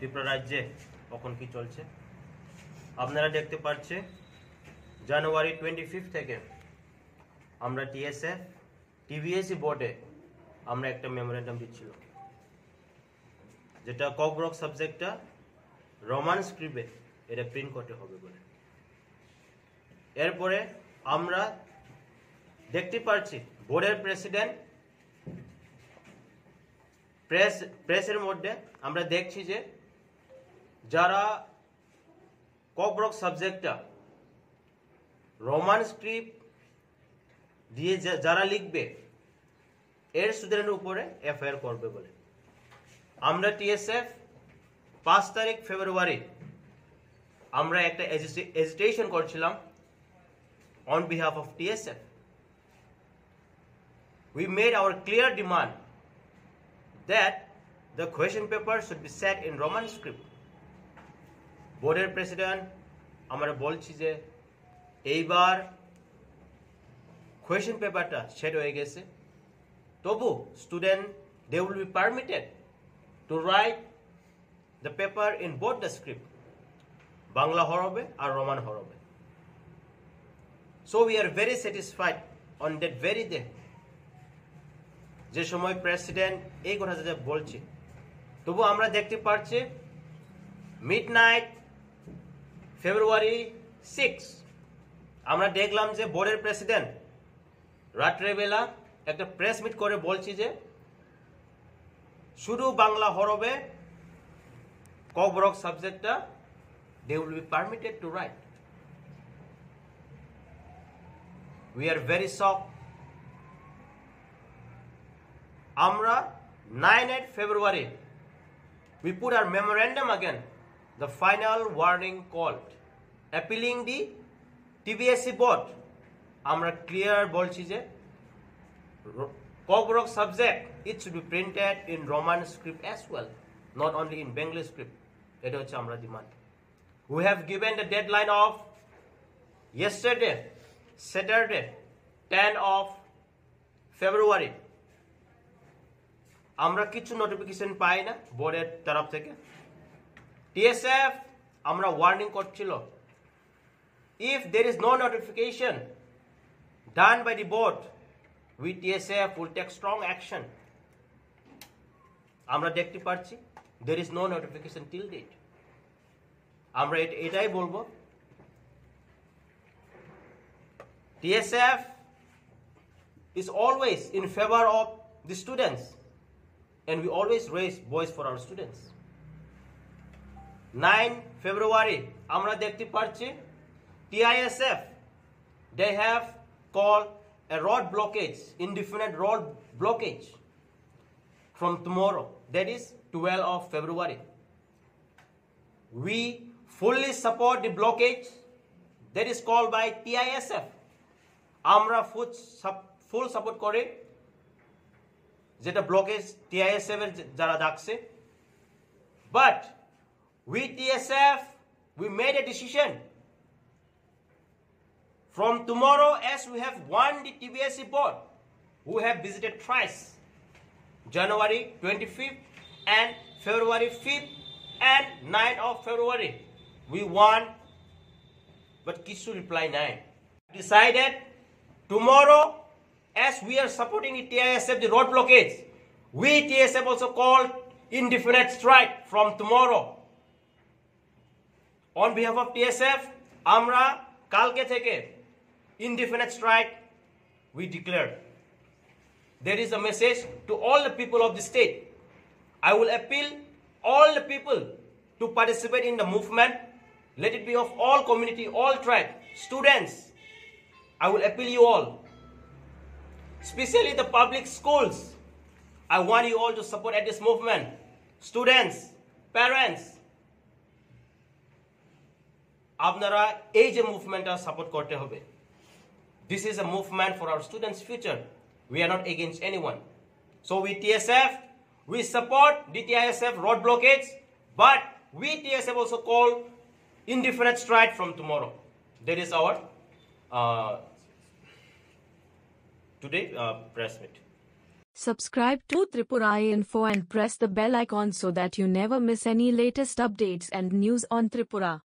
ত্রিপুরা রাজ্যে কখন কি চলছে আপনারা দেখতে পাচ্ছেন। জানুয়ারি 25 থেকে আমরা টিএসএফ টিবিএসসি বোর্ডে আমরা একটা মেমোরেন্ডাম দিচ্ছিল, যেটা ককব্রক সাবজেক্টটা রোমান স্ক্রিপ্টে এটা প্রিন্ট করতে হবে বলে। এরপরে আমরা দেখতে পাচ্ছি বোর্ডের প্রেসিডেন্ট প্রেসের মধ্যে আমরা দেখছি যে যারা ককব্রক সাবজেক্টটা রোমান স্ক্রিপ্ট দিয়ে যারা লিখবে এর স্টুডেন্টের উপরে এফআইআর করবে বলে। আমরা টিএসএফ 5 তারিখ ফেব্রুয়ারি আমরা একটা এজিটেশন করছিলাম on behalf of TSF. We made our clear demand that the question paper should be set in Roman script. বোর্ডের প্রেসিডেন্ট আমরা বলছি যে এইবার কোয়েশ্চেন পেপারটা সেট হয়ে গেছে, তবু student they will be permitted to write the paper in both the script, Bangla হরবে আর রোমান হরবে। So we are very satisfied on that very day যে সময় প্রেসিডেন্ট এই কথা যেটা বলছে, তবু আমরা দেখতে পাচ্ছি মিডনাইট ফেব্রুয়ারি 6 আমরা দেখলাম যে বোর্ডের প্রেসিডেন্ট রাত্রেবেলা একটা প্রেস মিট করে বলছি যে শুধু বাংলা হরবে ককব্রক সাবজেক্টটা they will be permitted to write. We are very shocked. Amra 9 February we put our memorandum again, the final warning called appealing the TBSC board. Amra clear bolchi je Kokbrok subject it should be printed in Roman script as well, not only in Bengali script. Eta hocche amra demand. We have given the deadline of yesterday Saturday 10 of February. আমরা কিছু notification পাই না বোর্ডের তরফ থেকে। TSF আমরা warning করছিল, if there is no notification done by the board, we TSF will take strong action. আমরা দেখতে পাচ্ছি there is no notification till date. আমরা এটাই বলবো, TSF is always in favor of the students and we always raise voice for our students. 9 February আমরা দেখতে পাচ্ছি TISF they have called a road blockage, indefinite road blockage from tomorrow, that is 12 of February. We fully support the blockage that is called by TISF. আমরা full support করে যেটা blockage TISF এর যারা ডাকছে, but we TSF we made a decision from tomorrow, as we have won the TBSC board who have visited thrice, January 25th and February 5th and 9th of February we won, but Kisu reply 9 decided tomorrow, as we are supporting the TISF the road blockage, we TSF also called indefinite strike from tomorrow. On behalf of TSF আমরা কালকে থেকে indefinite strike we declared. There is a message to all the people of the state. I will appeal all the people to participate in the movement. Let it be of all community, all tribe, students. I will appeal you all, especially the public schools. I want you all to support at this movement. Students, parents, আপনারা এই যে মুভমেন্টটা support করতে হবে। This is a movement for our students' future. We are not against anyone. So we TSF, we support the TISF road blockage, but we TSF also call indefinite strike from tomorrow. That is our today press meet. Subscribe to Tripura Info and press the bell icon so that you never miss any latest updates and news on Tripura.